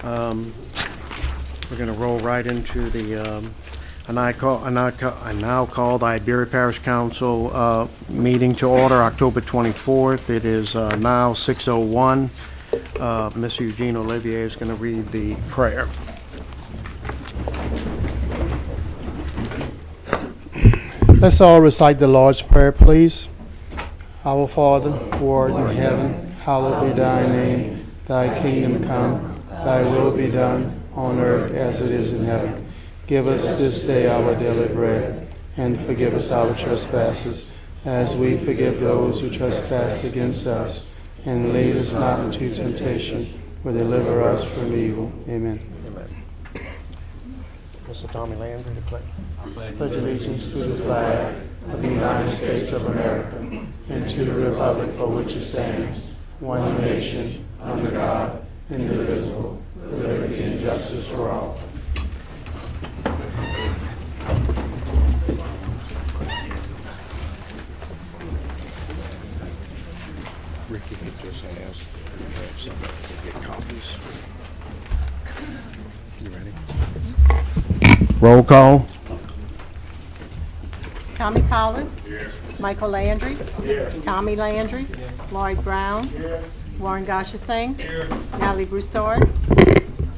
We're going to roll right into the, I now call the Iberia Parish Council meeting to order, October 24th. It is now 6:01. Ms. Eugene Olivier is going to read the prayer. Let's all recite the Lord's Prayer, please. Our Father, who art in heaven, hallowed be thy name. Thy kingdom come, thy will be done, on earth as it is in heaven. Give us this day our daily bread, and forgive us our trespasses, as we forgive those who trespass against us. And lead us not into temptation, but deliver us from evil. Amen. Mr. Tommy Landry to play. Pledge allegiance to the flag of the United States of America and to the republic for which it stands, one nation, under God, indivisible, with liberty and justice for all. Ricky had just asked if somebody could get copies. You ready? Roll call. Tommy Pollard. Here. Michael Landry. Here. Tommy Landry. Here. Lloyd Brown. Here. Warren Goshassing. Here. Natalie Broussard.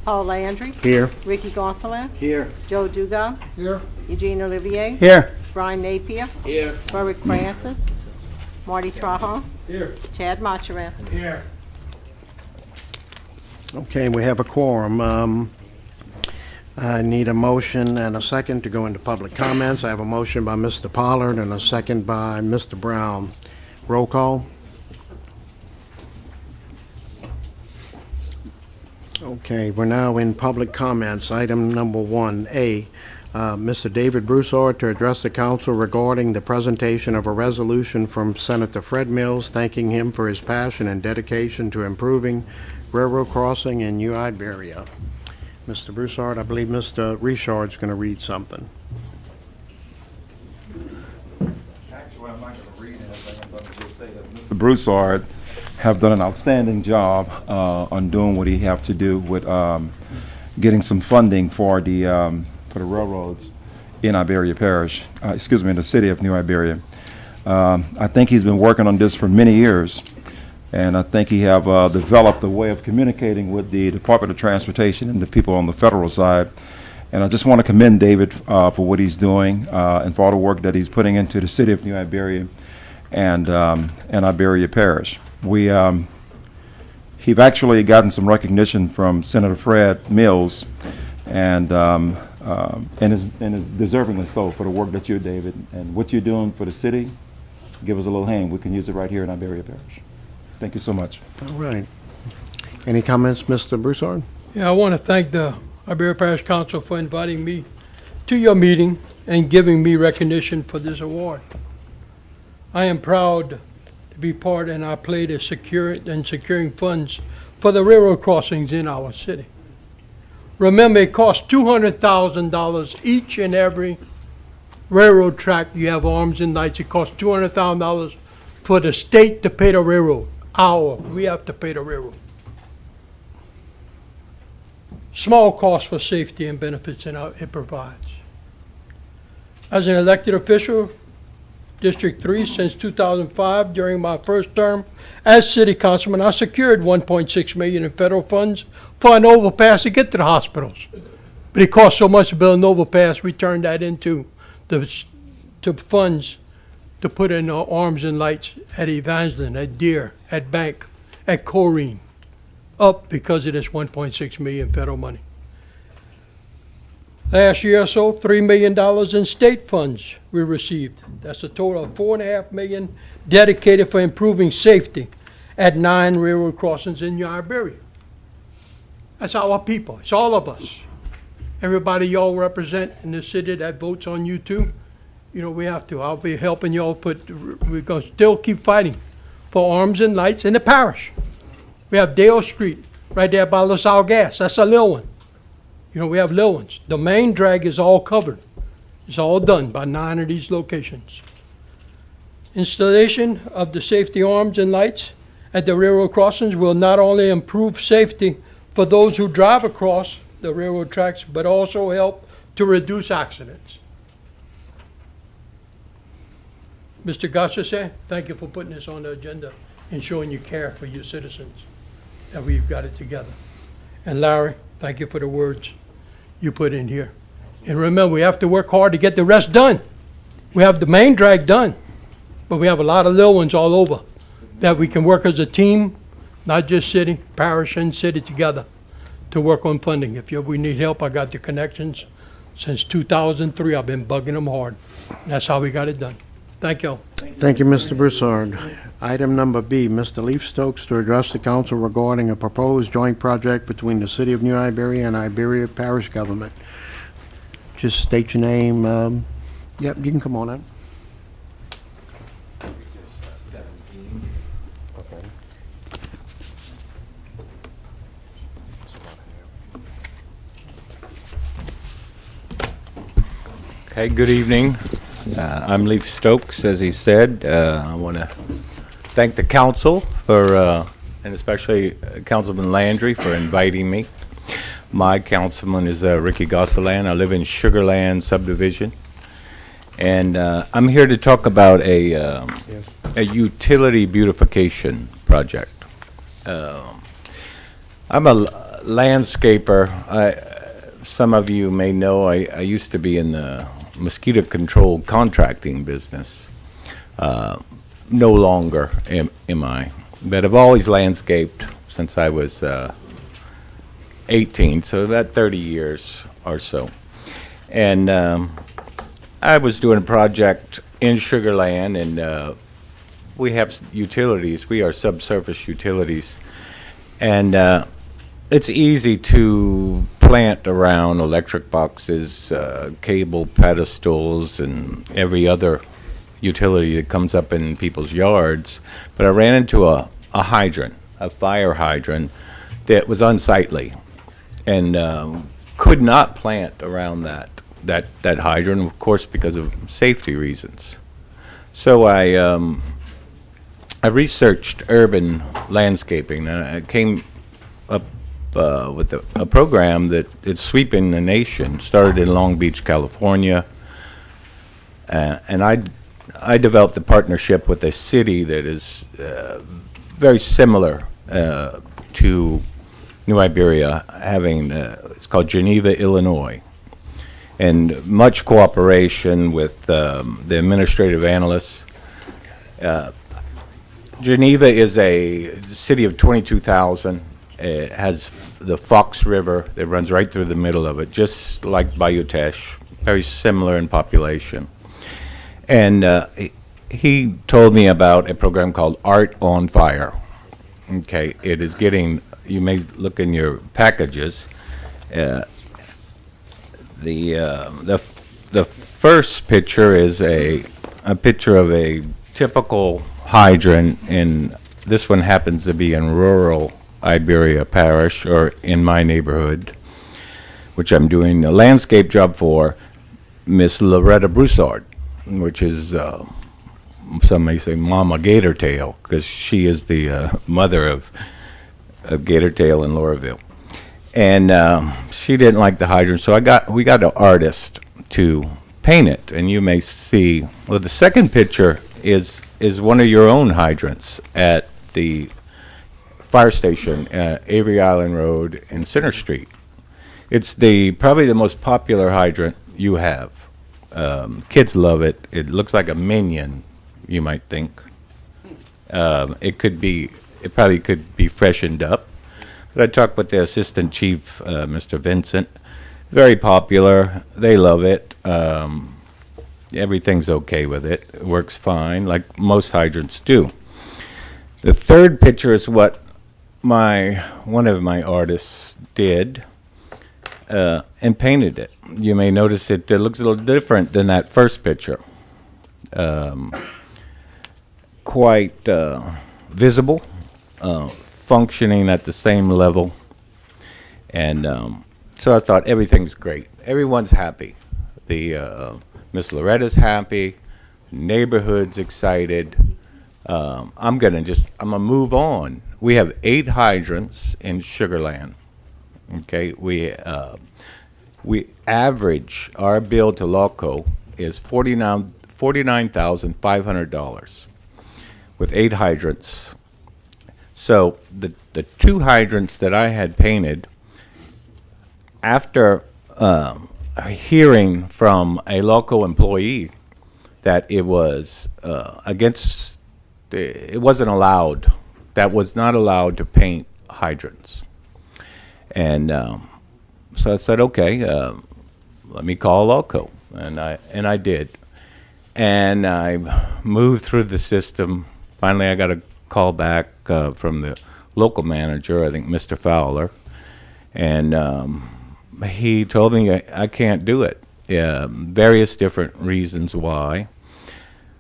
Paul Landry. Here. Ricky Gonsalas. Here. Joe Dugas. Here. Eugene Olivier. Here. Brian Napier. Here. Berwick Francis. Marty Trahan. Here. Chad Macheran. Here. Okay, we have a quorum. I need a motion and a second to go into public comments. I have a motion by Mr. Pollard and a second by Mr. Brown. Roll call. Okay, we're now in public comments. Item number 1A, Mr. David Broussard to address the council regarding the presentation of a resolution from Senator Fred Mills thanking him for his passion and dedication to improving railroad crossing in New Iberia. Mr. Broussard, I believe Mr. Richard's going to read something. Actually, I'm not going to read anything. I'm going to just say that Mr. Broussard have done an outstanding job on doing what he have to do with getting some funding for the railroads in Iberia Parish, in the city of New Iberia. I think he's been working on this for many years. And I think he have developed a way of communicating with the Department of Transportation and the people on the federal side. And I just want to commend David for what he's doing and for all the work that he's putting into the city of New Iberia and Iberia Parish. We've actually gotten some recognition from Senator Fred Mills, and is deservingly so for the work that you do, David, and what you're doing for the city. Give us a little hand. We can use it right here in Iberia Parish. Thank you so much. All right. Any comments, Mr. Broussard? Yeah, I want to thank the Iberia Parish Council for inviting me to your meeting and giving me recognition for this award. I am proud to be part, and I played a securing funds for the railroad crossings in our city. Remember, it costs $200,000 each and every railroad track you have arms and lights. It costs $200,000 for the state to pay the railroad. We have to pay the railroad. Small cost for safety and benefits it provides. As an elected official, District 3 since 2005, during my first term as city councilman, I secured $1.6 million in federal funds for an overpass to get to the hospitals. But it cost so much to build an overpass, we turned that into to funds to put in arms and lights at Evangeline, at Deer, at Bank, at Corrine, up because of this $1.6 million federal money. Last year or so, $3 million in state funds we received. That's a total of $4.5 million dedicated for improving safety at 9 railroad crossings in New Iberia. That's our people. It's all of us. Everybody y'all represent in the city that votes on you too. You know, we have to. I'll be helping y'all we're going to still keep fighting for arms and lights in the parish. We have Dale Street right there by LaSalle Gas. That's a little one. You know, we have little ones. The main drag is all covered. It's all done by 9 of these locations. Installation of the safety arms and lights at the railroad crossings will not only improve safety for those who drive across the railroad tracks, but also help to reduce accidents. Mr. Gassese, thank you for putting this on the agenda and showing you care for your citizens, that we've got it together. And Larry, thank you for the words you put in here. And remember, we have to work hard to get the rest done. We have the main drag done, but we have a lot of little ones all over that we can work as a team, not just city, parish and city together to work on funding. If we need help, I got the connections. Since 2003, I've been bugging them hard. That's how we got it done. Thank you. Thank you, Mr. Broussard. Item number B, Mr. Leaf Stokes to address the council regarding a proposed joint project between the City of New Iberia and Iberia Parish Government. Just state your name. Yep, you can come on up. Okay, good evening. I'm Leif Stokes, as he said. I want to thank the council for, and especially Councilman Landry for inviting me. My councilman is Ricky Gosselin. I live in Sugarland subdivision. And I'm here to talk about a utility beautification project. I'm a landscaper. Some of you may know I used to be in the mosquito control contracting business. No longer am I, but I've always landscaped since I was 18, so about 30 years or so. And I was doing a project in Sugarland, and we have utilities. We are subsurface utilities, and it's easy to plant around electric boxes, cable pedestals, and every other utility that comes up in people's yards. But I ran into a hydrant, a fire hydrant, that was unsightly, and could not plant around that hydrant, of course, because of safety reasons. So I researched urban landscaping, and I came up with a program that is sweeping the nation. Started in Long Beach, California, and I developed a partnership with a city that is very similar to New Iberia, having it's called Geneva, Illinois, and much cooperation with the administrative analysts. Geneva is a city of 22,000. It has the Fox River that runs right through the middle of it, just like Bayou Teche, very similar in population. And he told me about a program called Art on Fire. Okay, it is getting, you may look in your packages, the first picture is a picture of a typical hydrant, and this one happens to be in rural Iberia Parish, or in my neighborhood, which I'm doing a landscape job for Miss Loretta Broussard, which is, some may say Mama Gatortail, because she is the mother of Gatortail in Lauraville. And she didn't like the hydrant, so we got an artist to paint it. And you may see, well, the second picture is one of your own hydrants at the fire station, Avery Island Road and Center Street. It's probably the most popular hydrant you have. Kids love it. It looks like a minion, you might think. It probably could be freshened up. But I talked with the assistant chief, Mr. Vincent. Very popular. They love it. Everything's okay with it. It works fine, like most hydrants do. The third picture is what one of my artists did, and painted it. You may notice it looks a little different than that first picture. Quite visible, functioning at the same level. And so I thought everything's great. Everyone's happy. Miss Loretta's happy, neighborhood's excited. I'm gonna move on. We have 8 hydrants in Sugarland. Okay, we average, our bill to LOCO is $49,500 with 8 hydrants. So the 2 hydrants that I had painted, after hearing from a local employee that it was it wasn't allowed, that was not allowed to paint hydrants. And so I said, okay, let me call LOCO, and I did. And I moved through the system. Finally, I got a call back from the local manager, I think Mr. Fowler, and he told me I can't do it. Various different reasons why.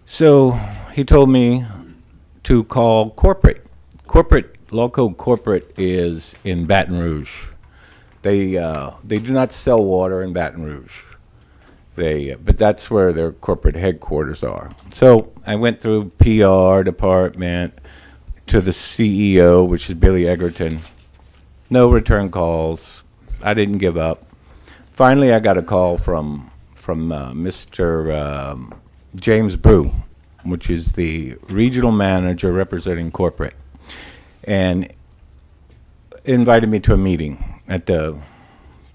So he told me to call corporate. LOCO corporate is in Baton Rouge. They do not sell water in Baton Rouge. But that's where their corporate headquarters are. So I went through PR department to the CEO, which is Billy Egerton. No return calls. I didn't give up. Finally, I got a call from Mr. James Brew, which is the regional manager representing corporate, and invited me to a meeting at the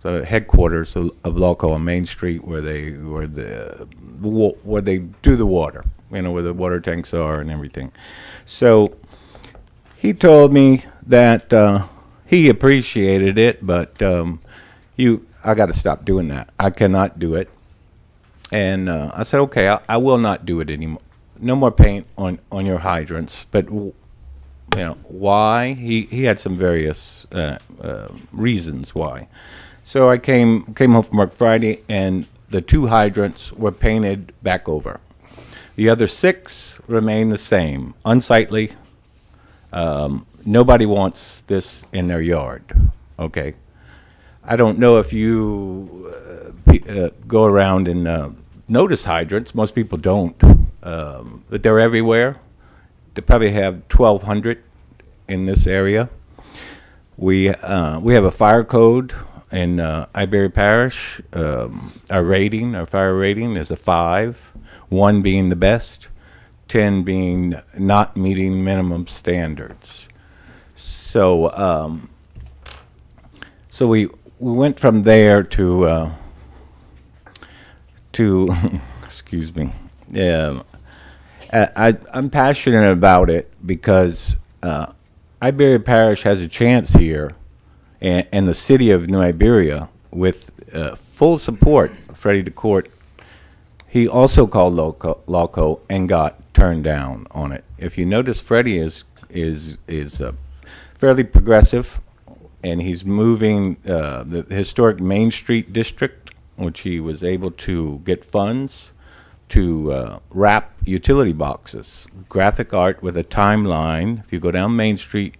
headquarters of LOCO on Main Street, where they do the water, where the water tanks are and everything. So he told me that he appreciated it, but I got to stop doing that. I cannot do it. And I said, okay, I will not do it anymore. No more paint on your hydrants. But why? He had some various reasons why. So I came home from work Friday, and the 2 hydrants were painted back over. The other 6 remain the same, unsightly. Nobody wants this in their yard. Okay. I don't know if you go around and notice hydrants. Most people don't, but they're everywhere. They probably have 1,200 in this area. We have a fire code in Iberia Parish. Our fire rating is a 5, 1 being the best, 10 being not meeting minimum standards. So we went from there to excuse me. I'm passionate about it because Iberia Parish has a chance here, and the city of New Iberia, with full support of Freddie DeCourt. He also called LOCO and got turned down on it. If you notice, Freddie is fairly progressive, and he's moving the historic Main Street district, which he was able to get funds to wrap utility boxes, graphic art with a timeline. If you go down Main Street,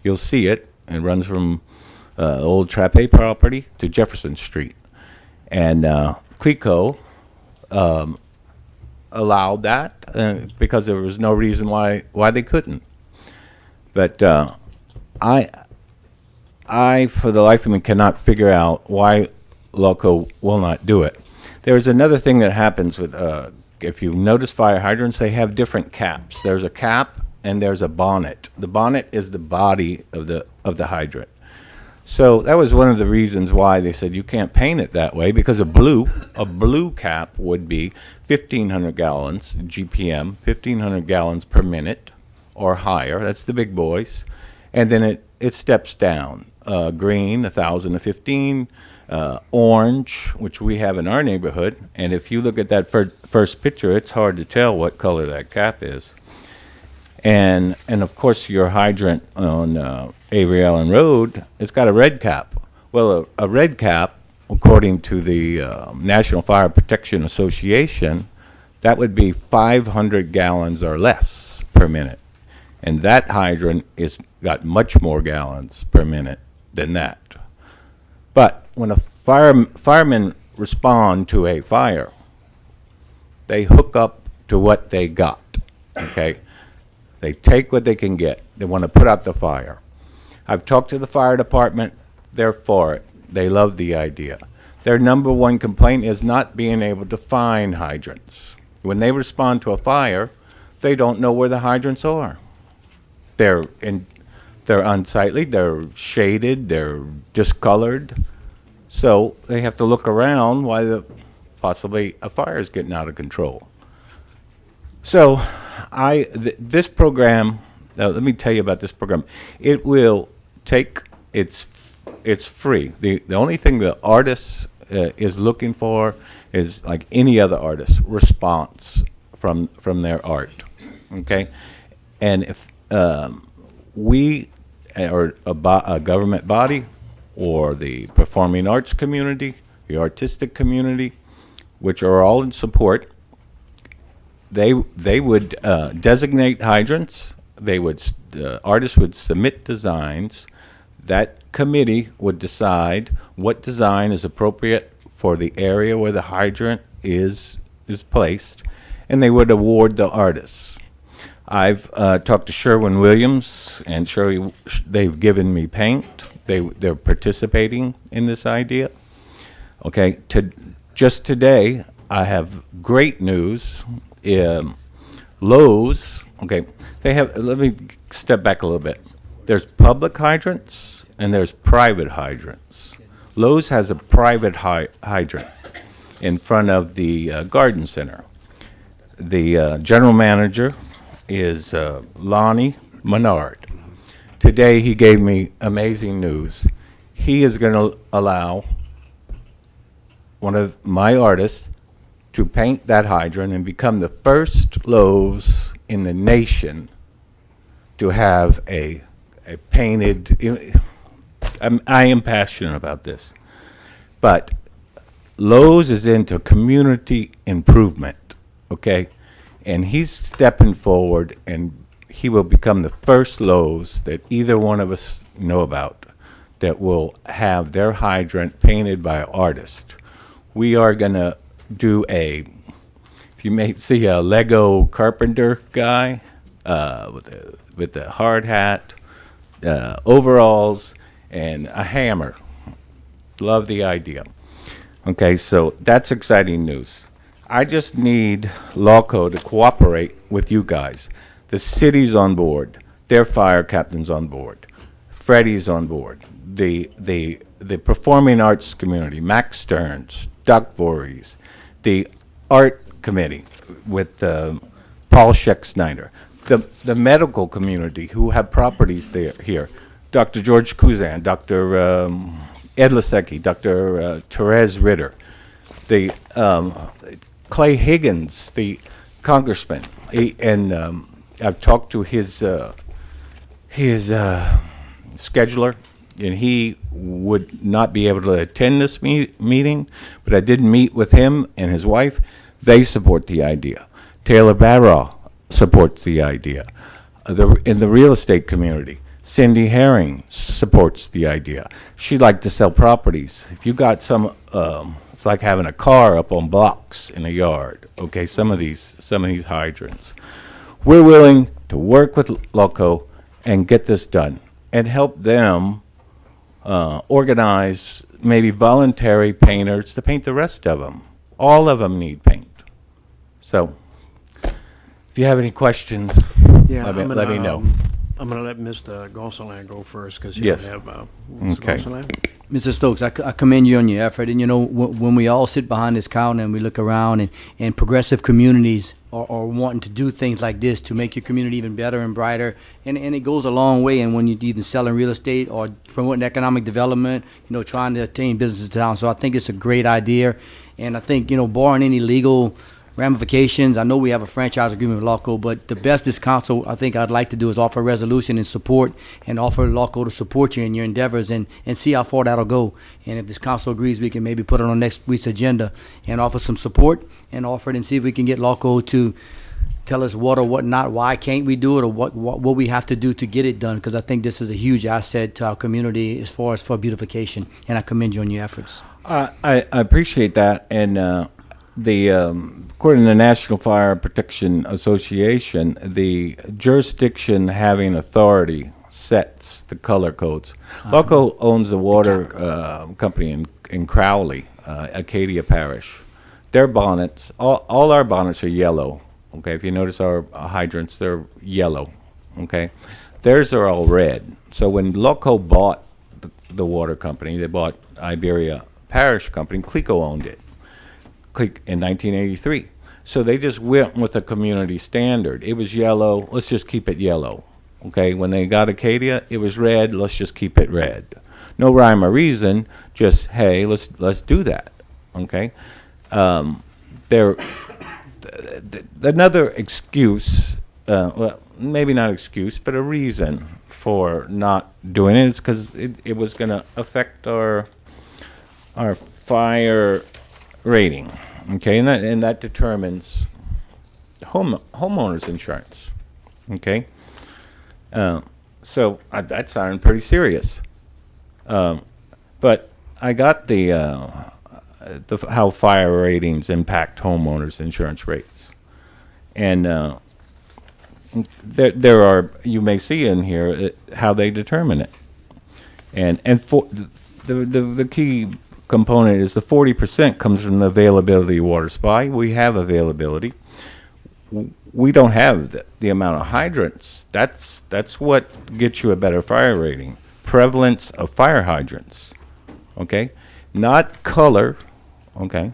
you'll see it. It runs from old Trappe property to Jefferson Street. And CLECO allowed that because there was no reason why they couldn't. But I, for the life of me, cannot figure out why LOCO will not do it. There's another thing that happens with, if you notice fire hydrants, they have different caps. There's a cap and there's a bonnet. The bonnet is the body of the hydrant. So that was one of the reasons why they said you can't paint it that way, because a blue cap would be 1,500 gallons GPM, 1,500 gallons per minute or higher. That's the big boys. And then it steps down. Green, 1,000 to 15. Orange, which we have in our neighborhood. And if you look at that first picture, it's hard to tell what color that cap is. And of course, your hydrant on Avery Allen Road, it's got a red cap. Well, a red cap, according to the National Fire Protection Association, that would be 500 gallons or less per minute. And that hydrant is got much more gallons per minute than that. But when a firemen respond to a fire, they hook up to what they got, okay? They take what they can get. They want to put out the fire. I've talked to the fire department. they're for it. They love the idea. Their number one complaint is not being able to find hydrants. When they respond to a fire, they don't know where the hydrants are. They're unsightly, they're shaded, they're discolored. So they have to look around while possibly a fire is getting out of control. So this program, let me tell you about this program. It will take, it's free. The only thing the artist is looking for is, like any other artist, response from their art, okay? And if we, or a government body, or the performing arts community, the artistic community, which are all in support, they would designate hydrants. Artists would submit designs. That committee would decide what design is appropriate for the area where the hydrant is placed, and they would award the artists. I've talked to Sherwin-Williams, and they've given me paint. They're participating in this idea. Okay, just today, I have great news. Lowe's, okay, let me step back a little bit. There's public hydrants and there's private hydrants. Lowe's has a private hydrant in front of the garden center. The general manager is Lonnie Menard. Today he gave me amazing news. He is going to allow one of my artists to paint that hydrant and become the first Lowe's in the nation to have a painted. I am passionate about this, but Lowe's is into community improvement, okay? And he's stepping forward, and he will become the first Lowe's that either one of us know about that will have their hydrant painted by an artist. We are gonna do if you may see a Lego carpenter guy with the hard hat, overalls, and a hammer. Love the idea. Okay, so that's exciting news. I just need LawCo to cooperate with you guys. The city's on board. Their fire captain's on board. Freddie's on board. The performing arts community, Max Stearns, Doug Voorhees, the art committee with Paul Scheck-Snyder, the medical community who have properties here, Dr. George Kuzan, Dr. Ed Lasecki, Dr. Therese Ritter, the Clay Higgins, the congressman, and I've talked to his scheduler, and he would not be able to attend this meeting, but I did meet with him and his wife. They support the idea. Taylor Barraw supports the idea. In the real estate community, Cindy Herring supports the idea. She'd like to sell properties. If you got some, it's like having a car up on blocks in a yard. Okay, some of these hydrants. We're willing to work with LawCo and get this done and help them organize maybe voluntary painters to paint the rest of them. All of them need paint. So, if you have any questions, Yeah, let me know. I'm going to let Mr. Gosselin go first, because Yes. he'll have, Mr. Okay. Gosselin? Mr. Stokes, I commend you on your effort. And, when we all sit behind this counter and we look around and progressive communities are wanting to do things like this to make your community even better and brighter, and it goes a long way. And when you're either selling real estate or promoting economic development, trying to attain businesses to town. So I think it's a great idea. And I think, barring any legal ramifications, I know we have a franchise agreement with LawCo, but the best this council, I think I'd like to do is offer a resolution in support and offer LawCo to support you in your endeavors and see how far that'll go. And if this council agrees, we can maybe put it on next week's agenda and offer some support and offer it and see if we can get LawCo to tell us what or what not, why can't we do it, or what we have to do to get it done, because I think this is a huge asset to our community as far as for beautification, and I commend you on your efforts. I appreciate that, and according to the National Fire Protection Association, the jurisdiction having authority sets the color codes. LOCO owns the water company in Crowley, Acadia Parish. Their bonnets, all our bonnets are yellow. Okay, if you notice our hydrants, they're yellow. Okay, theirs are all red. So when LOCO bought the water company, they bought Iberia Parish Company. CLECO owned it in 1983. So they just went with a community standard. It was yellow, let's just keep it yellow. Okay, when they got Acadia, it was red, let's just keep it red. No rhyme or reason, just, hey, let's do that. Okay? Another excuse, well, maybe not excuse, but a reason for not doing it is because it was going to affect our fire rating. Okay, and that determines homeowners insurance. Okay, so that sounded pretty serious. But I got the how fire ratings impact homeowners insurance rates, and there are, you may see in here how they determine it, and for the key component is the 40% comes from the availability of water supply. We have availability. We don't have the amount of hydrants. That's what gets you a better fire rating. Prevalence of fire hydrants, okay? Not color, okay?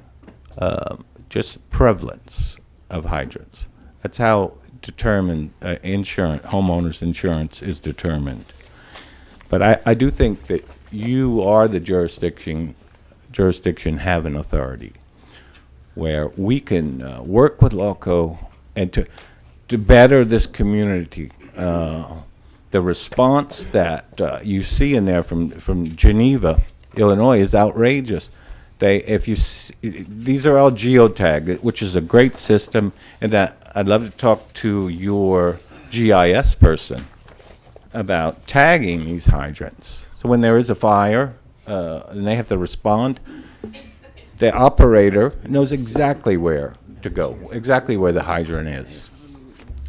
Just prevalence of hydrants. That's how determined homeowners insurance is determined. But I do think that you are the jurisdiction having authority, where we can work with LOCO and to better this community. The response that you see in there from Geneva, Illinois, is outrageous. These are all geotagged, which is a great system, and I'd love to talk to your GIS person about tagging these hydrants. So when there is a fire, and they have to respond, the operator knows exactly where to go, exactly where the hydrant is.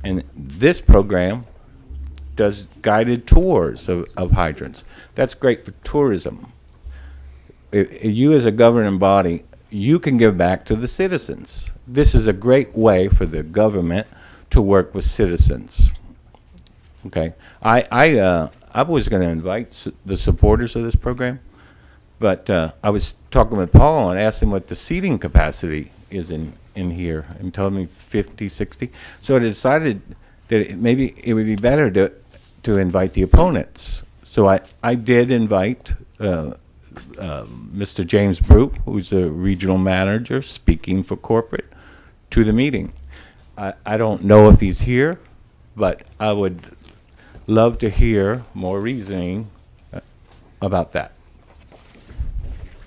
And this program does guided tours of hydrants. That's great for tourism. You as a governing body, you can give back to the citizens. This is a great way for the government to work with citizens. Okay, I was going to invite the supporters of this program, but I was talking with Paul and asked him what the seating capacity is in here, and told me 50, 60. So I decided that maybe it would be better to invite the opponents. So I did invite Mr. James Brute, who's the regional manager speaking for corporate, to the meeting. I don't know if he's here, but I would love to hear more reasoning about that.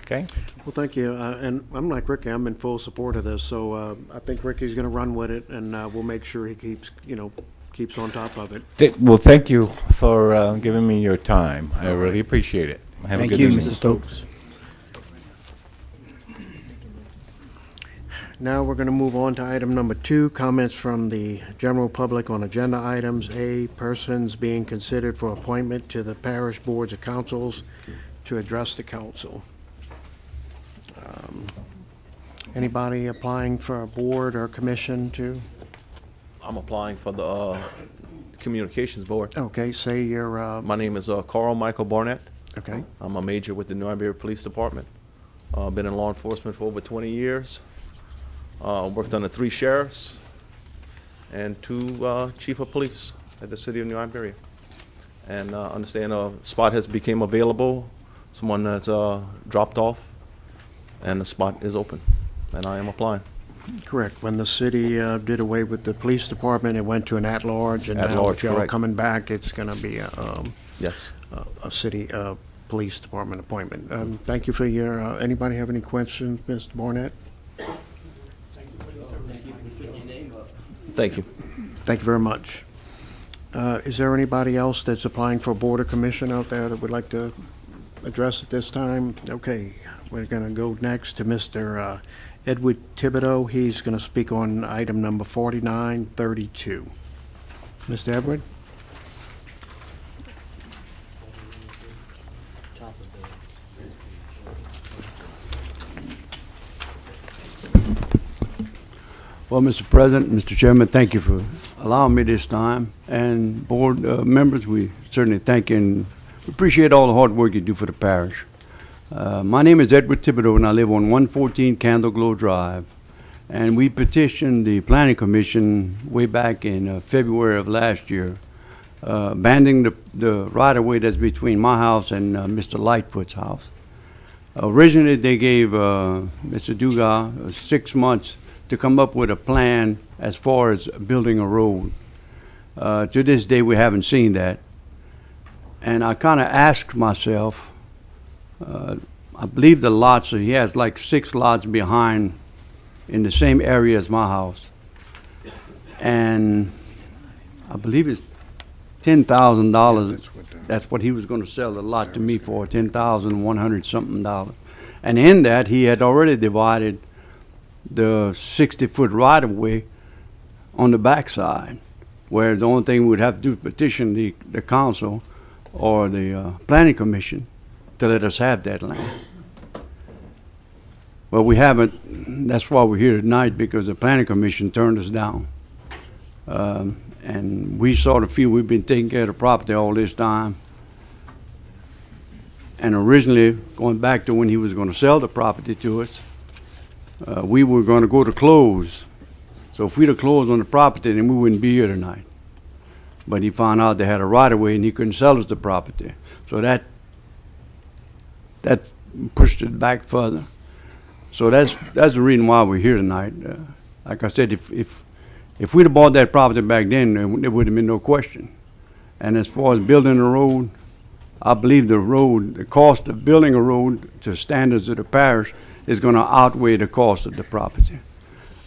Okay? Well, thank you. And I'm like Ricky, I'm in full support of this, so I think Ricky's going to run with it, and we'll make sure he keeps on top of it. Well, thank you for giving me your time. I really appreciate it. Have a Thank good you, evening. Mr. Stokes. Now we're going to move on to item number 2, comments from the general public on agenda items. A, persons being considered for appointment to the parish boards of councils to address the council. Anybody applying for a board or commission to? I'm applying for the Communications Board. Okay, say your, My name is Carl Michael Barnett. okay, I'm a major with the New Iberia Police Department. Been in law enforcement for over 20 years. Worked under 3 sheriffs and 2 chief of police at the city of New Iberia. And understand a spot has become available. Someone has dropped off, and the spot is open, and I am applying. correct. When the city did away with the police department, it went to an at-large, and now At-large, with y'all correct. coming back, it's going to be Yes. a city police department appointment. Thank you for your, anybody have any questions, Mr. Barnett? Thank you. Thank you very much. Is there anybody else that's applying for a board or commission out there that would like to address at this time? Okay, we're going to go next to Mr. Edward Thibodeau. He's going to speak on item number 4932. Mr. Edward? Well, Mr. President, Mr. Chairman, thank you for allowing me this time. And board members, we certainly thank you and appreciate all the hard work you do for the parish. My name is Edward Thibodeau, and I live on 114 Candle Glow Drive. And we petitioned the Planning Commission way back in February of last year, abandoning the right-of-way that's between my house and Mr. Lightfoot's house. Originally, they gave Mr. Dugas 6 months to come up with a plan as far as building a road. To this day, we haven't seen that. And I kind of asked myself, I believe the lots, he has like 6 lots behind in the same area as my house. And I believe it's $10,000. That's what he was going to sell the lot to me for, $10,100 something dollars. And in that, he had already divided the 60-foot right-of-way on the backside, where the only thing we would have to do is petition the council or the planning commission to let us have that land. Well, we haven't. That's why we're here tonight, because the planning commission turned us down. And we sort of feel we've been taking care of the property all this time. And originally, going back to when he was going to sell the property to us, we were going to go to close. So if we'd have closed on the property, then we wouldn't be here tonight. But he found out they had a right-of-way and he couldn't sell us the property. So that pushed it back further. So that's the reason why we're here tonight. Like I said, if we'd have bought that property back then, there would have been no question. And as far as building a road, I believe the cost of building a road to standards of the parish is going to outweigh the cost of the property.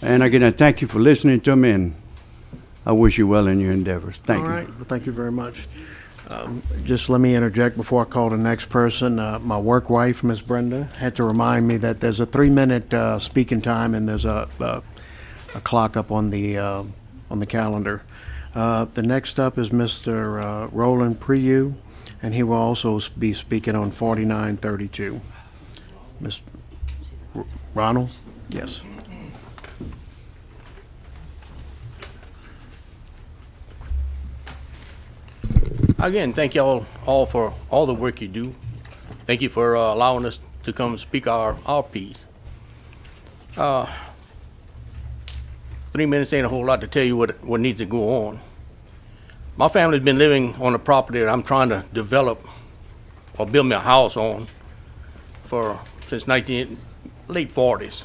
And again, I thank you for listening to me, and I wish you well in your endeavors. Thank you. All right, well, thank you very much. Just let me interject before I call the next person. My work wife, Miss Brenda, had to remind me that there's a 3-minute speaking time, and there's a clock up on the calendar. The next up is Mr. Roland Priu, and he will also be speaking on 4932. Mr. Ronald? Yes. Again, thank you all for all the work you do. Thank you for allowing us to come speak our piece. 3 minutes ain't a whole lot to tell you what needs to go on. My family's been living on a property that I'm trying to develop or build me a house on since late 40s.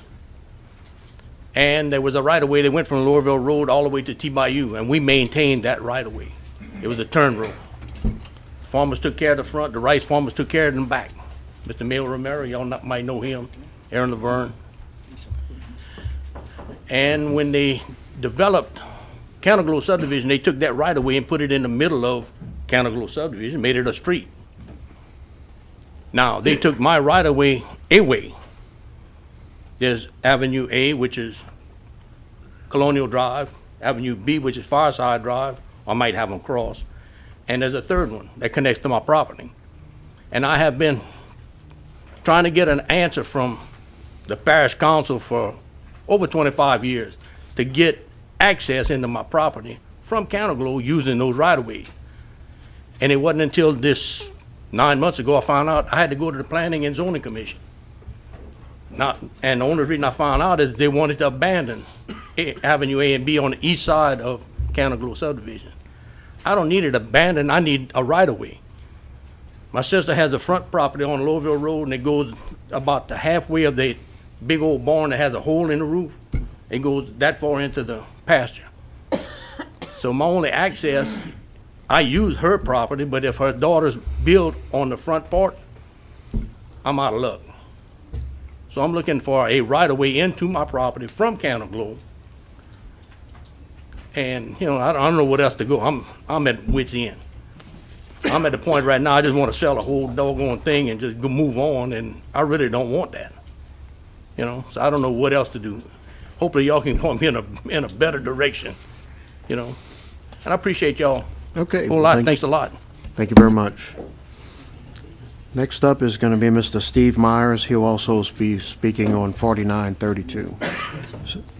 And there was a right-of-way that went from Louisville Road all the way to T-Bayou, and we maintained that right-of-way. It was a turn road. Farmers took care of the front, the rice farmers took care of the back. Mr. Mayo Romero, y'all might know him, Aaron Laverne. And when they developed Counterglow subdivision, they took that right away and put it in the middle of Counterglow subdivision, made it a street. Now, they took my right away away. There's Avenue A, which is Colonial Drive, Avenue B, which is Fireside Drive. I might have them cross. And there's a third one that connects to my property. And I have been trying to get an answer from the parish council for over 25 years to get access into my property from Counterglow using those right-of-ways. And it wasn't until this 9 months ago I found out I had to go to the Planning and Zoning Commission. And the only reason I found out is they wanted to abandon Avenue A and B on the east side of Counterglow subdivision. I don't need it abandoned, I need a right-of-way. My sister has a front property on Louisville Road, and it goes about the halfway of the big old barn that has a hole in the roof. It goes that far into the pasture. So my only access, I use her property, but if her daughters build on the front part, I'm out of luck. So I'm looking for a right-of-way into my property from Counterglow. And, you know, I don't know what else to go. I'm at wit's end. I'm at the point right now, I just want to sell the whole doggone thing and just go move on, and I really don't want that. You know, so I don't know what else to do. Hopefully y'all can point me in a better direction, you know. And I appreciate y'all. Okay. A whole lot. Thanks a lot. Thank you very much. Next up is going to be Mr. Steve Myers. He'll also be speaking on 4932.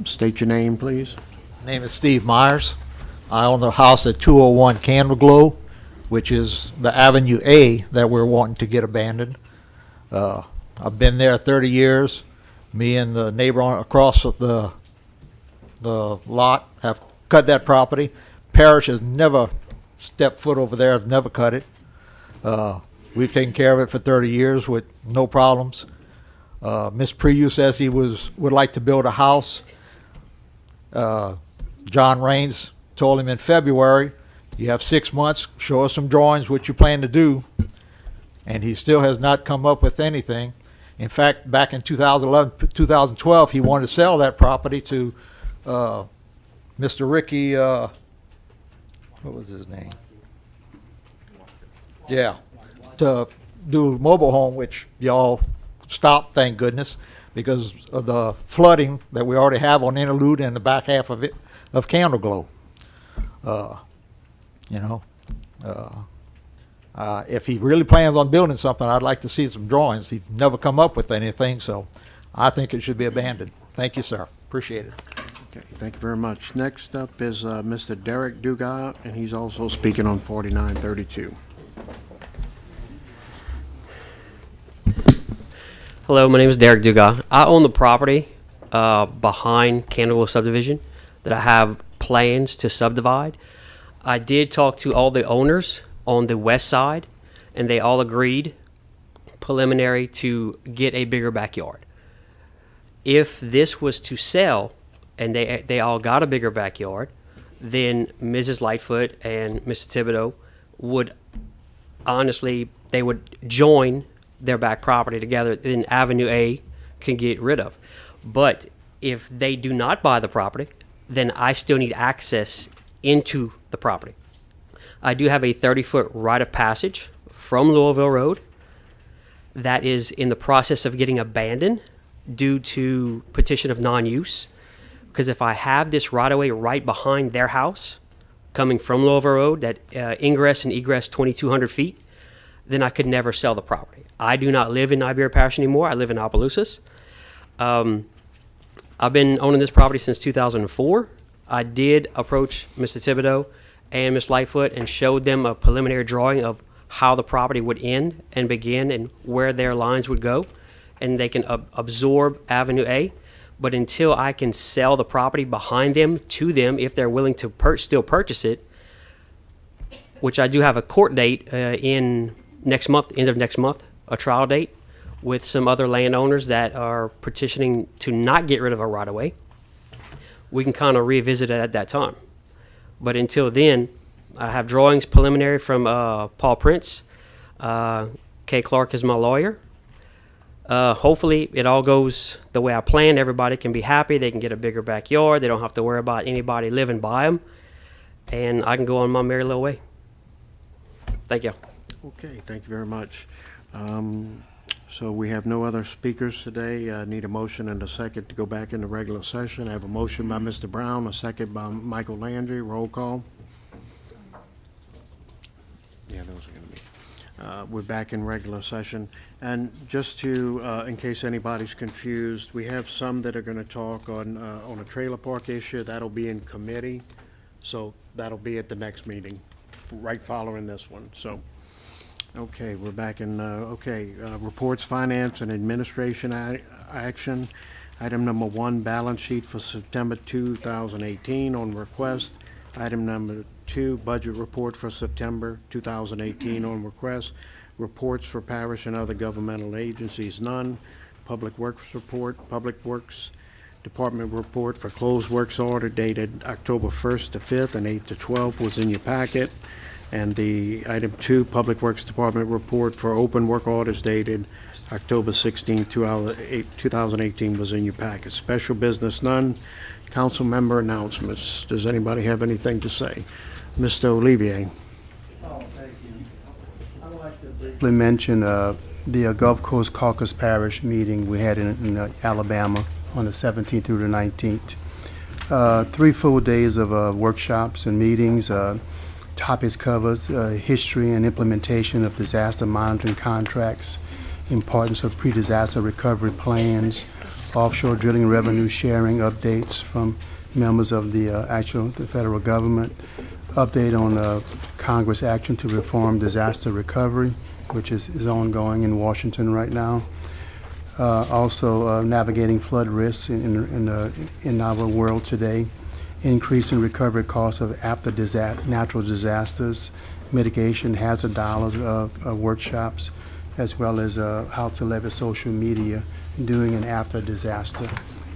State your name, please. Name is Steve Myers. I own the house at 201 Candle Glow, which is the Avenue A that we're wanting to get abandoned. I've been there 30 years. Me and the neighbor across the lot have cut that property. Parish has never stepped foot over there, has never cut it. We've taken care of it for 30 years with no problems. Ms. Priu says he would like to build a house. John Raines told him in February, you have 6 months, show us some drawings, what you plan to do. And he still has not come up with anything. In fact, back in 2011, 2012, he wanted to sell that property to Mr. Ricky, what was his name? Yeah, to do mobile home, which y'all stopped, thank goodness, because of the flooding that we already have on Interlude and the back half of it, of Candle Glow. If he really plans on building something, I'd like to see some drawings. He's never come up with anything, so I think it should be abandoned. Thank you, sir. Appreciate it. Okay, thank you very much. Next up is Mr. Derek Dugas, and he's also speaking on 4932. Hello, my name is Derek Dugas. I own the property behind Candle subdivision that I have plans to subdivide. I did talk to all the owners on the west side, and they all agreed preliminary to get a bigger backyard. If this was to sell and they all got a bigger backyard, then Mrs. Lightfoot and Mr. Thibodeau would honestly, they would join their back property together, then Avenue A can get rid of. But if they do not buy the property, then I still need access into the property. I do have a 30-foot right of passage from Louisville Road that is in the process of getting abandoned due to petition of non-use. Because if I have this right-of-way right behind their house, coming from Louisville Road, that ingress and egress 2,200 feet, then I could never sell the property. I do not live in Iberia Parish anymore. I live in Opelousas. I've been owning this property since 2004. I did approach Mr. Thibodeau and Ms. Lightfoot and showed them a preliminary drawing of how the property would end and begin and where their lines would go, and they can absorb Avenue A. But until I can sell the property behind them to them, if they're willing to still purchase it, which I do have a court date in next month, end of next month, a trial date with some other landowners that are petitioning to not get rid of a right-of-way. We can kind of revisit it at that time. But until then, I have drawings preliminary from Paul Prince. Kay Clark is my lawyer. Hopefully it all goes the way I planned. Everybody can be happy. They can get a bigger backyard. They don't have to worry about anybody living by them. And I can go on my merry little way. Thank you. Okay, thank you very much. So we have no other speakers today. I need a motion and a second to go back into regular session. I have a motion by Mr. Brown, a second by Michael Landry. Roll call. Yeah, those are going to be. We're back in regular session. And just to, in case anybody's confused, we have some that are going to talk on a trailer park issue. That'll be in committee. So that'll be at the next meeting, right following this one. So. Okay, we're back in, reports, finance, and administration action. Item number 1, balance sheet for September 2018 on request. Item number 2, budget report for September 2018 on request. Reports for parish and other governmental agencies, none. Public Works report, Public Works Department report for closed works order dated October 1st to 5th and 8th to 12th was in your packet. And the item 2, Public Works Department report for open work orders dated October 16, 2018 was in your packet. Special business, none. Council member announcements. Does anybody have anything to say? Mr. Olivier. I would like to briefly mention the Gulf Coast Caucus Parish meeting we had in Alabama on the 17th through the 19th. 3 full days of workshops and meetings. Topics covers history and implementation of disaster monitoring contracts, importance of pre-disaster recovery plans, offshore drilling revenue sharing updates from members of the federal government, update on Congress action to reform disaster recovery, which is ongoing in Washington right now. Also, navigating flood risks in our world today, increase in recovery costs of after natural disasters, mitigation, hazard dollars workshops, as well as how to leverage social media during and after disaster.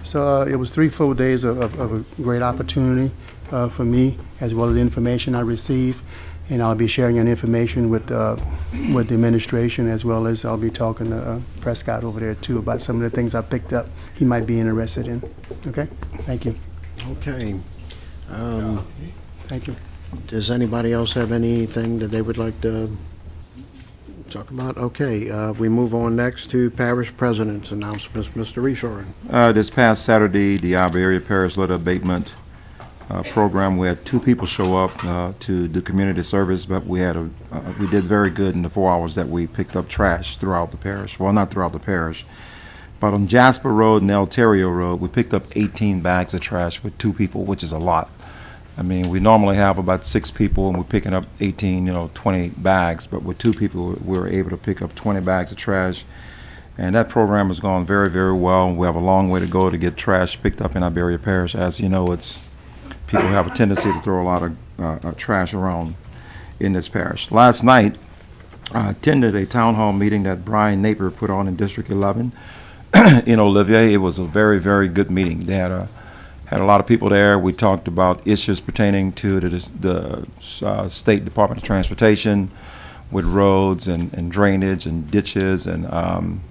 So it was 3 full days of a great opportunity for me, as well as the information I received. And I'll be sharing that information with the administration, as well as I'll be talking to Prescott over there too about some of the things I picked up he might be interested in. Okay? Thank you. Okay. Thank you. Does anybody else have anything that they would like to talk about? Okay, we move on next to parish president's announcements. Mr. Richard. This past Saturday, the Iberia Parish Litter Abatement program, we had 2 people show up to do community service, but we did very good in the 4 hours that we picked up trash throughout the parish. Well, not throughout the parish, but on Jasper Road and Elterio Road, we picked up 18 bags of trash with 2 people, which is a lot. I mean, we normally have about 6 people, and we're picking up 18, 20 bags, but with 2 people, we were able to pick up 20 bags of trash. And that program has gone very, very well. We have a long way to go to get trash picked up in Iberia Parish. As you know, people have a tendency to throw a lot of trash around in this parish. Last night, I attended a town hall meeting that Brian Napier put on in District 11 in Olivier. It was a very, very good meeting. They had a lot of people there. We talked about issues pertaining to the State Department of Transportation with roads and drainage and ditches and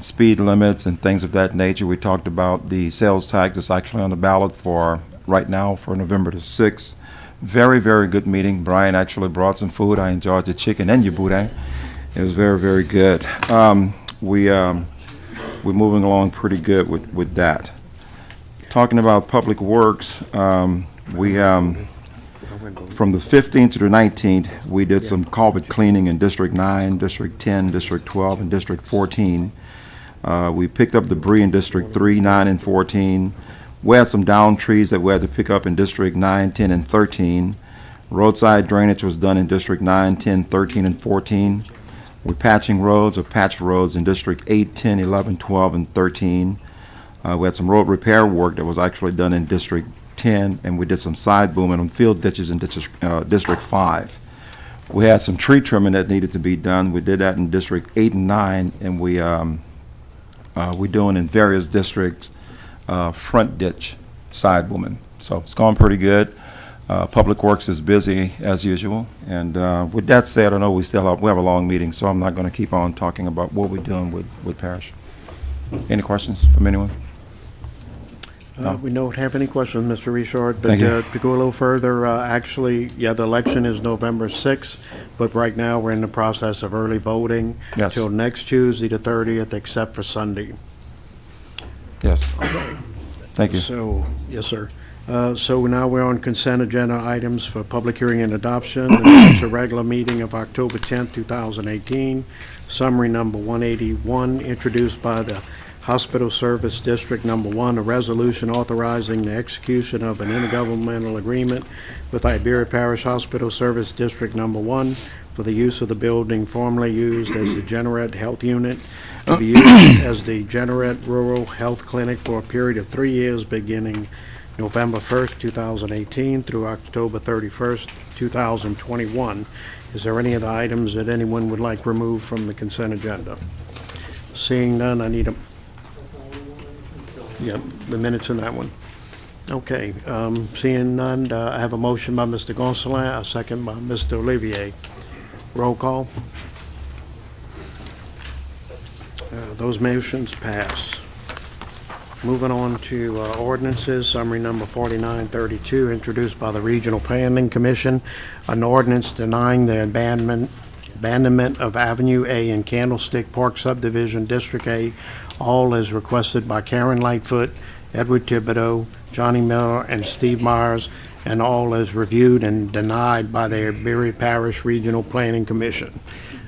speed limits and things of that nature. We talked about the sales tax that's actually on the ballot for right now for November the 6th. Very, very good meeting. Brian actually brought some food. I enjoyed the chicken and your boudin. It was very, very good. We're moving along pretty good with that. Talking about public works, from the 15th to the 19th, we did some culvert cleaning in District 9, District 10, District 12, and District 14. We picked up debris in District 3, 9, and 14. We had some downed trees that we had to pick up in District 9, 10, and 13. Roadside drainage was done in District 9, 10, 13, and 14. We're patching roads or patched roads in District 8, 10, 11, 12, and 13. We had some road repair work that was actually done in District 10, and we did some side booming on field ditches in District 5. We had some tree trimming that needed to be done. We did that in District 8 and 9, and we're doing in various districts front ditch side booming. So it's going pretty good. Public Works is busy as usual. And with that said, I know we have a long meeting, so I'm not going to keep on talking about what we're doing with Parish. Any questions from anyone? We don't have any questions, Mr. Richard, but Thank you. to go a little further, actually, the election is November 6th, but right now we're in the process of early voting Yes. till next Tuesday, the 30th, except for Sunday. Yes. Thank you. So, yes, sir. So now we're on consent agenda items for public hearing and adoption. The next regular meeting of October 10th, 2018. Summary number 181, introduced by the Hospital Service District Number 1, a resolution authorizing the execution of an intergovernmental agreement with Iberia Parish Hospital Service District Number 1 for the use of the building formerly used as the Generette Health Unit to be used as the Generette Rural Health Clinic for a period of 3 years beginning November 1st, 2018 through October 31st, 2021. Is there any of the items that anyone would like removed from the consent agenda? Seeing none, I need a... Yep, the minutes in that one. Okay, seeing none, I have a motion by Mr. Gonsalves, a second by Mr. Olivier. Roll call. Those motions pass. Moving on to ordinances, summary number 4932, introduced by the Regional Planning Commission, an ordinance denying the abandonment of Avenue A in Candlestick Park Subdivision, District A, all as requested by Karen Lightfoot Edward Thibodeau, Johnny Miller, and Steve Myers, and all as reviewed and denied by the Berry Parish Regional Planning Commission.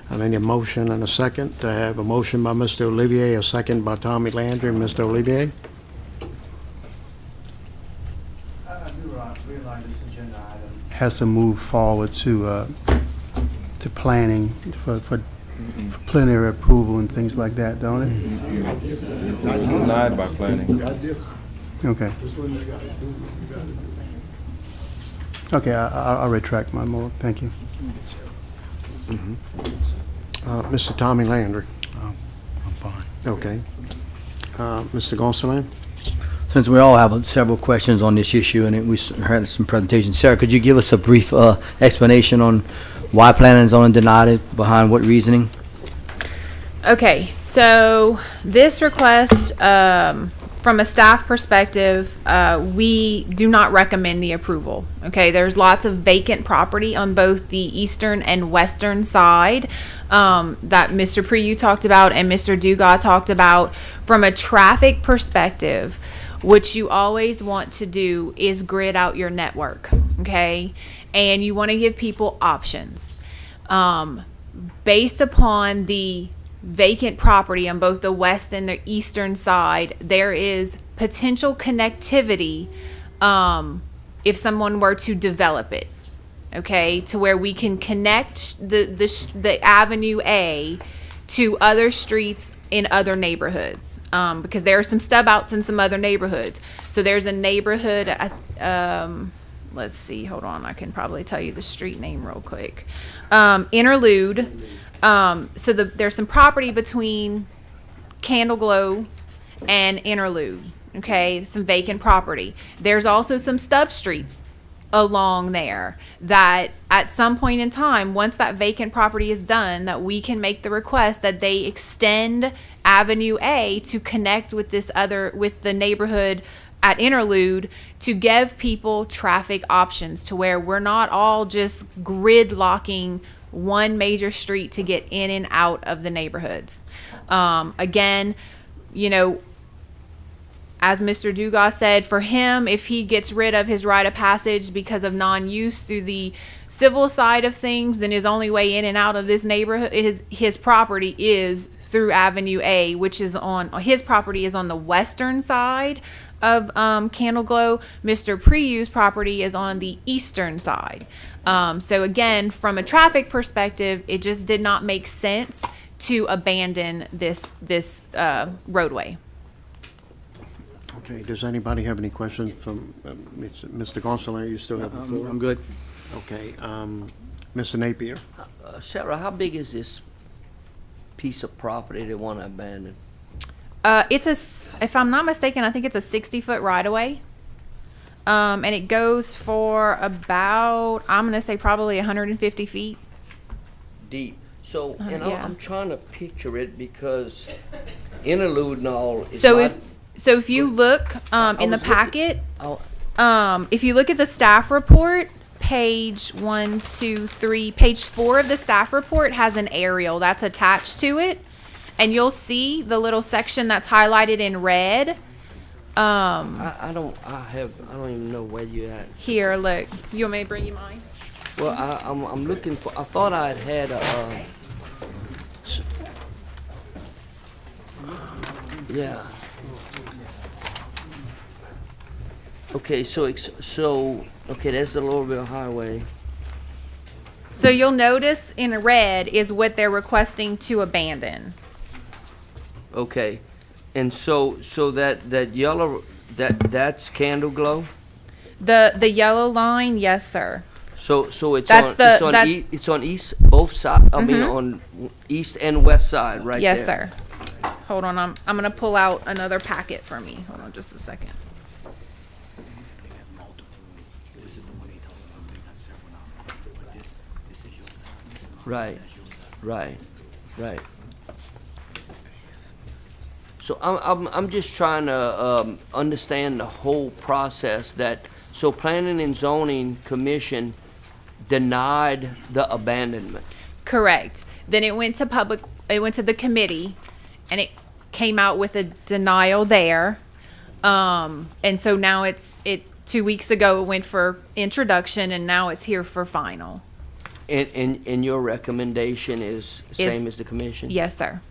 I need a motion and a second. I have a motion by Mr. Olivier, a second by Tommy Landry. Mr. Olivier? Has to move forward to planning for plenary approval and things like that, don't it? Denied by planning. Okay. Okay, I'll retract my move. Thank you. Mr. Tommy Landry? I'm fine. Okay. Mr. Gonsolin? Since we all have several questions on this issue, and we heard some presentations, Sarah, could you give us a brief explanation on why planning and zoning denied it, behind what reasoning? Okay, so this request, from a staff perspective, we do not recommend the approval. Okay, there's lots of vacant property on both the eastern and western side that Mr. Priyu talked about and Mr. Dugas talked about. From a traffic perspective, what you always want to do is grid out your network, okay? And you want to give people options. Based upon the vacant property on both the west and the eastern side, there is potential connectivity if someone were to develop it, okay, to where we can connect the Avenue A to other streets in other neighborhoods, because there are some stub outs in some other neighborhoods. So there's a neighborhood, let's see, hold on, I can probably tell you the street name real quick. Interlude. So there's some property between Candle Glow and Interlude, okay, some vacant property. There's also some stub streets along there that at some point in time, once that vacant property is done, that we can make the request that they extend Avenue A to connect with with the neighborhood at Interlude, to give people traffic options, to where we're not all just gridlocking one major street to get in and out of the neighborhoods. Again, you know, as Mr. Dugas said, for him, if he gets rid of his rite of passage because of non-use through the civil side of things, then his only way in and out of this neighborhood, his property is through Avenue A, which is his property is on the western side of Candle Glow. Mr. Priyu's property is on the eastern side. So again, from a traffic perspective, it just did not make sense to abandon this roadway. Okay, does anybody have any questions from Mr. Gonsolin? You still have the floor? I'm good. Okay, Mr. Napier? Sarah, how big is this piece of property they want to abandon? If I'm not mistaken, I think it's a 60-foot right-of-way. And it goes for about, I'm going to say probably 150 feet. Deep. So, and yeah. I'm trying to picture it because Interlude and all is So if you look in the was packet, looking- if you look at the staff report, page 4 of the staff report has an aerial that's attached to it, and you'll see the little section that's highlighted in red. I don't even know where you're at. Here, look. You want me to bring you mine? Well, I'm looking for. I thought I had a. Yeah. Okay, so okay, that's the Laurelville Highway. So you'll notice in red is what they're requesting to abandon. Okay, and so that yellow that's Candle Glow. The yellow line, yes, sir. So it's That's it's on east both sides. I mean on east and west side, right? Yes, there. sir. Hold on, I'm gonna pull out another packet for me. Hold on just a second. Right. So I'm just trying to understand the whole process. So Planning and Zoning Commission denied the abandonment. Correct. Then it went to the committee, and it came out with a denial there. And so now 2 weeks ago it went for introduction, and now it's here for final. And your recommendation is same as the commission? Yes, sir.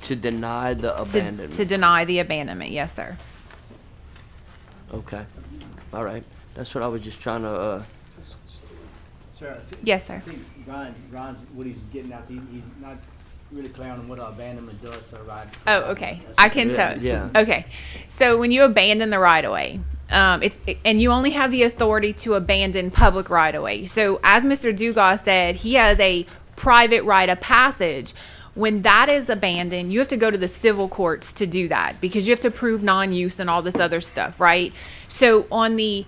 To deny the abandonment? To deny the abandonment, yes, sir. Okay, all right. That's what I was just trying to, Yes, sir. I think Ron's, what he's getting at, he's not really clear on what abandonment does to the right. Oh, okay. I can Yeah, so. yeah. Okay. So when you abandon the right of way, and you only have the authority to abandon public right of way. So as Mr. Dugas said, he has a private right of passage. When that is abandoned, you have to go to the civil courts to do that because you have to prove non-use and all this other stuff, right? So on the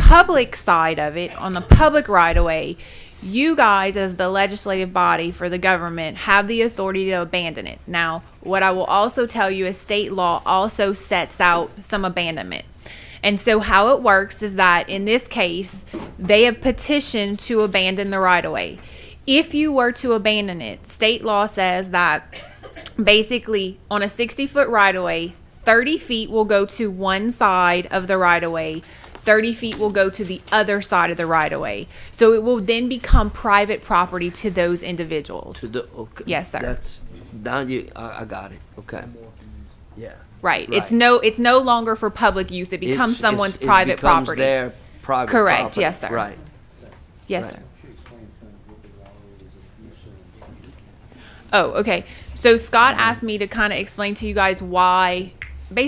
public side of it, on the public right of way, you guys as the legislative body for the government have the authority to abandon it. Now, what I will also tell you is state law also sets out some abandonment. And so how it works is that in this case, they have petitioned to abandon the right of way. If you were to abandon it, state law says that basically on a 60-foot right of way, 30 feet will go to one side of the right of way, 30 feet will go to the other side of the right of way. So it will then become private property to those individuals. okay. Yes, sir. That's, now I got it, okay. Yeah. Right. It's no longer for public use. It becomes someone's private property. It becomes their private Correct. property. Yes, sir. Right. Yes, Right. sir. Oh, okay. So Scott asked me to kind of explain to you guys why they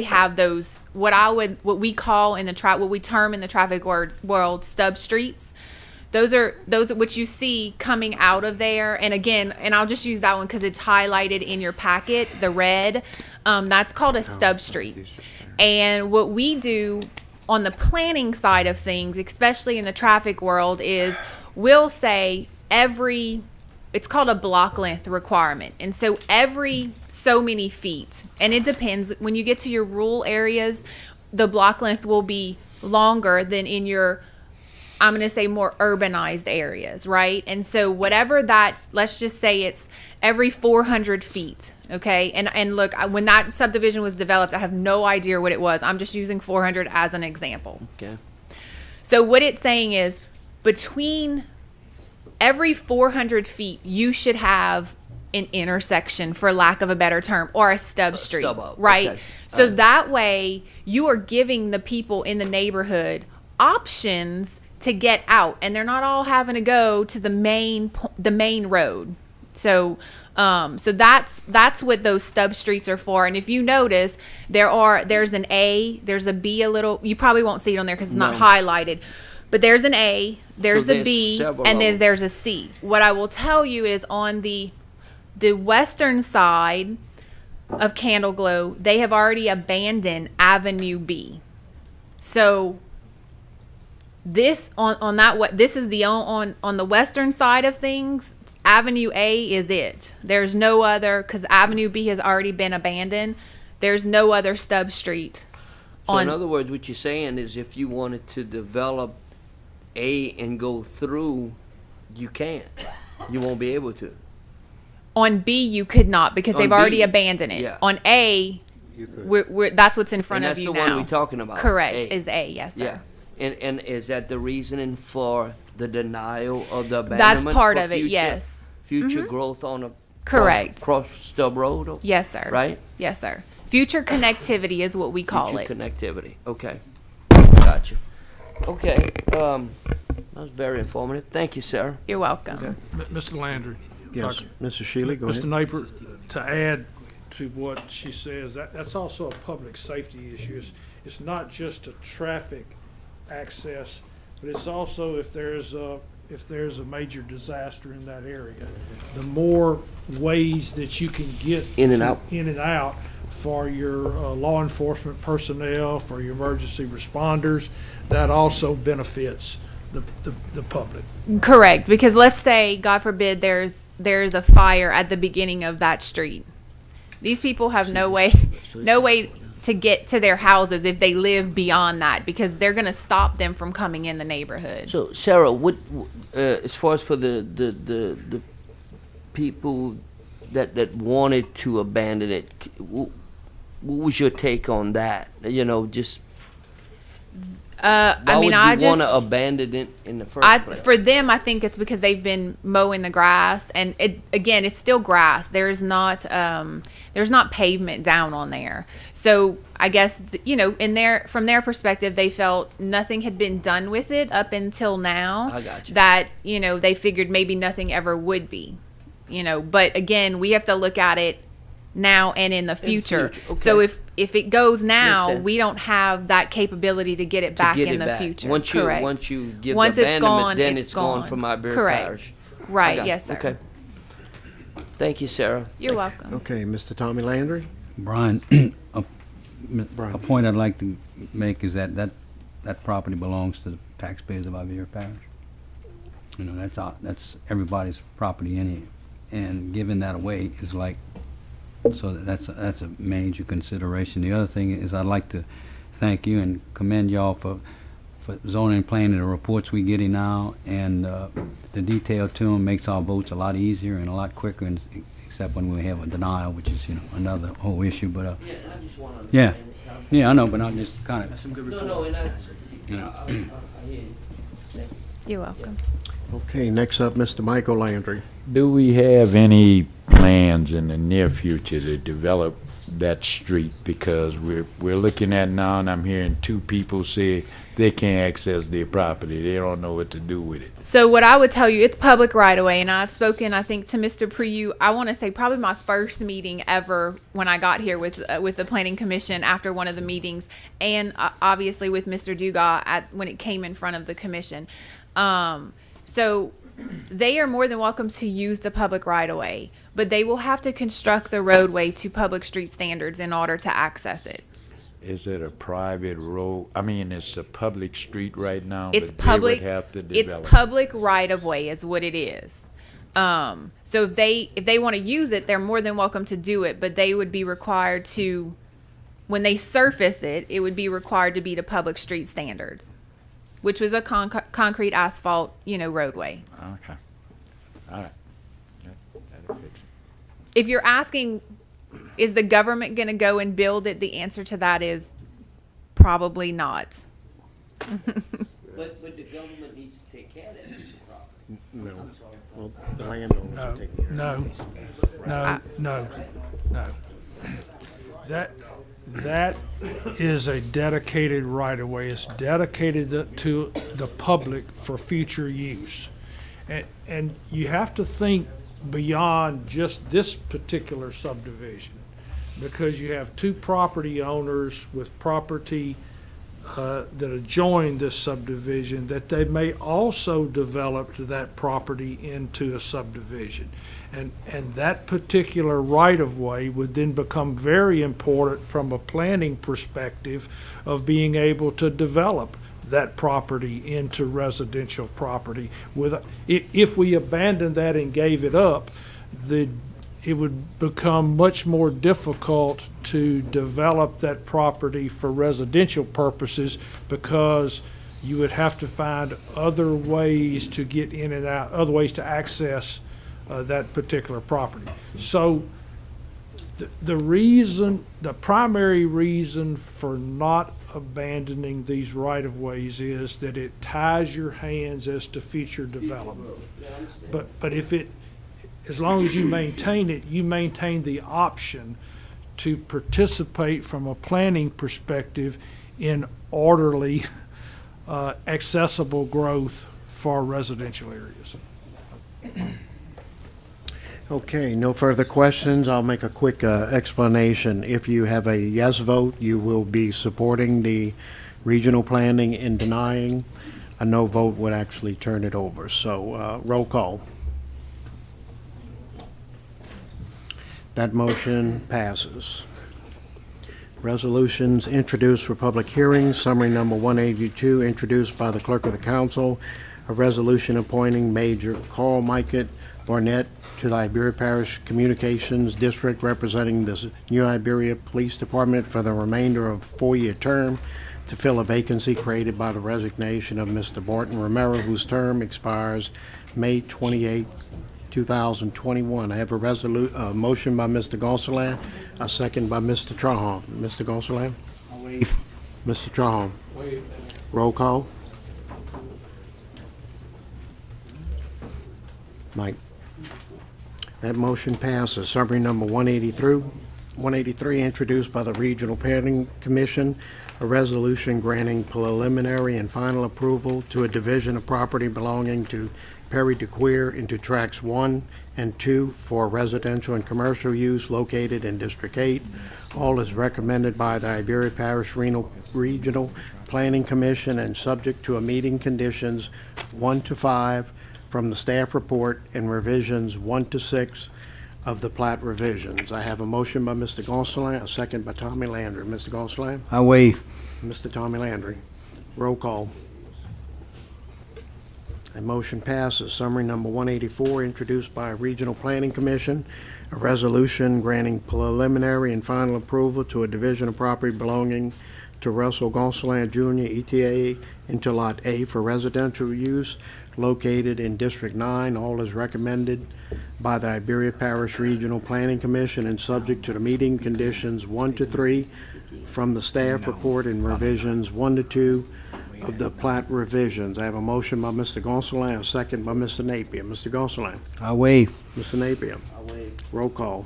have those what we call in the what we term in the traffic world stub streets. Those are which you see coming out of there. And again, and I'll just use that one because it's highlighted in your packet, the red. That's called a stub street. And what we do on the planning side of things, especially in the traffic world, is we'll say it's called a block length requirement. And so every so many feet, and it depends, when you get to your rural areas, the block length will be longer than in your, I'm going to say, more urbanized areas, right? And so whatever that, let's just say it's every 400 feet, okay? And look, when that subdivision was developed, I have no idea what it was. I'm just using 400 as an example. Okay. So what it's saying is between every 400 feet, you should have an intersection, for lack of a better term, or a stub street, right? Okay. So that way you are giving the people in the neighborhood options to get out, and they're not all having to go to the main road. So that's what those stub streets are for. And if you notice, there's an A, there's a B a little. You probably won't see it on there because it's not highlighted. But there's an A, there's a B, and then there's a C. What I will tell you is on the western side of Candle Glow, they have already abandoned Avenue B. So this this is the on the western side of things. Avenue A is it. There's no other, because Avenue B has already been abandoned. There's no other stub street. So in other words, what you're saying is if you wanted to develop A and go through, you can't. You won't be able to. On B, you could not because On they've already B, abandoned it. yeah. On A, that's what's in front And of you that's now. the one we're talking about. Correct, A. is A, yes, sir. Yeah. And is that the reasoning for the denial of the That's abandonment? part for of it, future- yes. Future growth on a Correct. cross stub road? Or- Yes, sir. Right? Yes, sir. Future connectivity is what we call Future it. connectivity. Okay. Gotcha. Okay. That was very informative. Thank you, Sarah. You're welcome. Mr. Landry. Yes, Mr. Shealy, go ahead. Mr. Napier, to add to what she says, that's also a public safety issue. It's not just a traffic access, but it's also if there's a major disaster in that area, the more ways that you can get In and to- out. for your law enforcement personnel, for your emergency responders, that also benefits the public. Correct, because let's say, God forbid, there's a fire at the beginning of that street. These people have no way to get to their houses if they live beyond that, because they're going to stop them from coming in the neighborhood. So, Sarah, what as far as for the people that wanted to abandon it, what was your take on that? You know, just I mean, why I would you want just to abandon it in the first place? for them, I think it's because they've been mowing the grass, and it's still grass. There's not pavement down on there. So I guess from their perspective, they felt nothing had been done with it up until now. I got you. That they figured maybe nothing ever would be. But again, we have to look at it now and in the future. future, okay. So if it goes now, sense. we don't have that capability to get it back get in it the back. future. Once Correct. you give Once the it's abandonment, gone, then it's gone gone. from Iberia Correct. Parish. I Right. got Yes, you. sir. Okay. Thank you, Sarah. You're welcome. Okay, Mr. Tommy Landry? Brian, Brian. a point I'd like to make is that property belongs to the taxpayers of Iberia Parish. That's everybody's property in here, and giving that away is like, so that's a major consideration. The other thing is I'd like to thank you and commend y'all for zoning and planning, the reports we're getting now, and the detail to them makes our votes a lot easier and a lot quicker, except when we have a denial, which is another whole issue. But I just want to. yeah, I know, but I'm just kind of No, and I know. hear you. You're welcome. Okay, next up, Mr. Michael Landry. Do we have any plans in the near future to develop that street? Because we're looking at now, and I'm hearing two people say they can't access their property. They don't know what to do with it. So what I would tell you, it's public right away, and I've spoken, I think, to Mr. Priyu. I want to say probably my first meeting ever when I got here with the Planning Commission after one of the meetings, and obviously with Mr. Dugas when it came in front of the commission. So they are more than welcome to use the public right away, but they will have to construct the roadway to public street standards in order to access it. Is it a private road? I mean, it's a public street right now, It's but public. they would have to It's develop. public right of way is what it is. So if they want to use it, they're more than welcome to do it, but they would be required to, when they surface it, it would be required to be to public street standards, which was a concrete asphalt, roadway. Okay. All right. That'll fix it. If you're asking, is the government going to go and build it? The answer to that is probably not. But the government needs to take care of that piece of property. No. Well, the landowners are taking care of it. No. That is a dedicated right-of-way. It's dedicated to the public for future use. And you have to think beyond just this particular subdivision, because you have two property owners with property that adjoin this subdivision, that they may also develop that property into a subdivision. And that particular right-of-way would then become very important from a planning perspective of being able to develop that property into residential property. If we abandoned that and gave it up, it would become much more difficult to develop that property for residential purposes, because you would have to find other ways to get in and out, other ways to access that particular property. So the primary reason for not abandoning these right-of-ways is that it ties your hands as to future development. But as long as you maintain it, you maintain the option to participate from a planning perspective in orderly, accessible growth for residential areas. Okay, no further questions. I'll make a quick explanation. If you have a yes vote, you will be supporting the regional planning and denying. A no vote would actually turn it over. So roll call. That motion passes. Resolutions introduced for public hearings. Summary number 182, introduced by the clerk of the council. A resolution appointing Major Carl Mikett Barnett to the Iberia Parish Communications District, representing the New Iberia Police Department for the remainder of a 4-year term to fill a vacancy created by the resignation of Mr. Barton Romero, whose term expires May 28, 2021. I have a motion by Mr. Gonsalas, a second by Mr. Trahan. Mr. Gonsalas? Waive. Mr. Trahan? Roll call. Mike? That motion passes. Summary number 183, introduced by the Regional Planning Commission, a resolution granting preliminary and final approval to a division of property belonging to Perry DeQueer into tracts 1 and 2 for residential and commercial use located in District 8. All is recommended by the Iberia Parish Regional Planning Commission and subject to a meeting conditions 1 to 5 from the staff report and revisions 1 to 6 of the plat revisions. I have a motion by Mr. Gonsalas, a second by Tommy Landry. Mr. Gonsalas? I waive. Mr. Tommy Landry. Roll call. That motion passes. Summary number 184, introduced by Regional Planning Commission, a resolution granting preliminary and final approval to a division of property belonging to Russell Gonsalas Jr., ETA, into Lot A for residential use located in District 9. All is recommended by the Iberia Parish Regional Planning Commission and subject to the meeting conditions 1 to 3 from the staff report and revisions 1 to 2 of the plat revisions. I have a motion by Mr. Gonsalas, a second by Mr. Napier. Mr. Gonsalas? I waive. Mr. Napier? Roll call.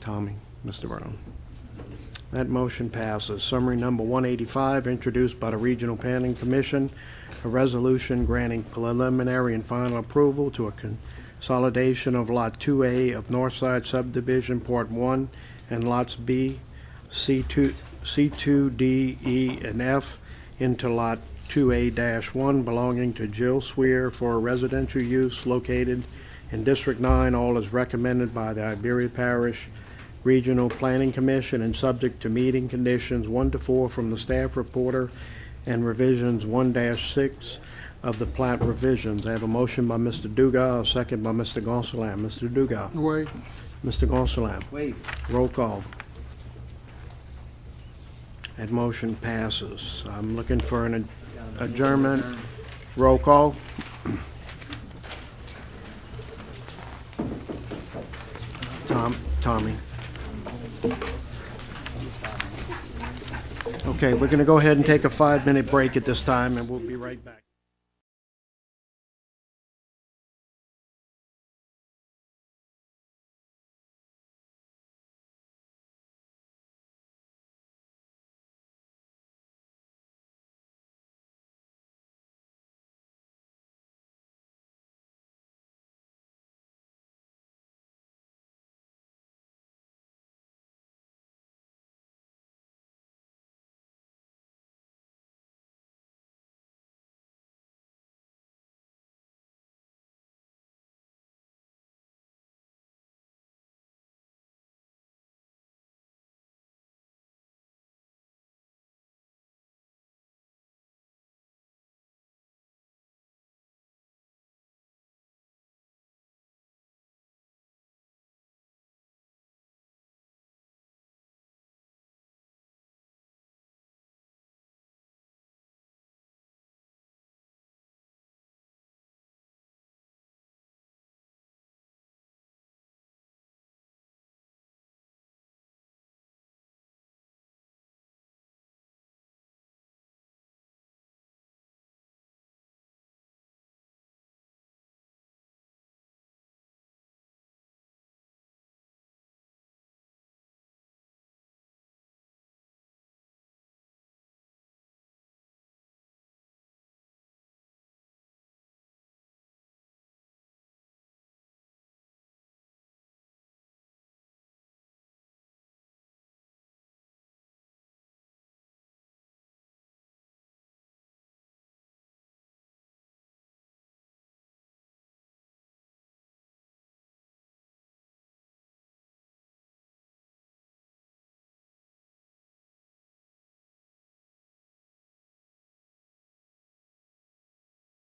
Tommy, Mr. Brown. That motion passes. Summary number 185, introduced by the Regional Planning Commission, a resolution granting preliminary and final approval to a consolidation of Lot 2A of Northside Subdivision Part 1 and Lots B, C2, D, E, and F into Lot 2A-1 belonging to Jill Swear for residential use located in District 9. All is recommended by the Iberia Parish Regional Planning Commission and subject to meeting conditions 1 to 4 from the staff reporter and revisions 1-6 of the plat revisions. I have a motion by Mr. Dugas, a second by Mr. Gonsalas. Mr. Dugas. Wait. Mr. Gonsalas. Waive. Roll call. That motion passes. I'm looking for an adjournment. Roll call. Tommy. Okay, we're going to go ahead and take a 5-minute break at this time, and we'll be right back.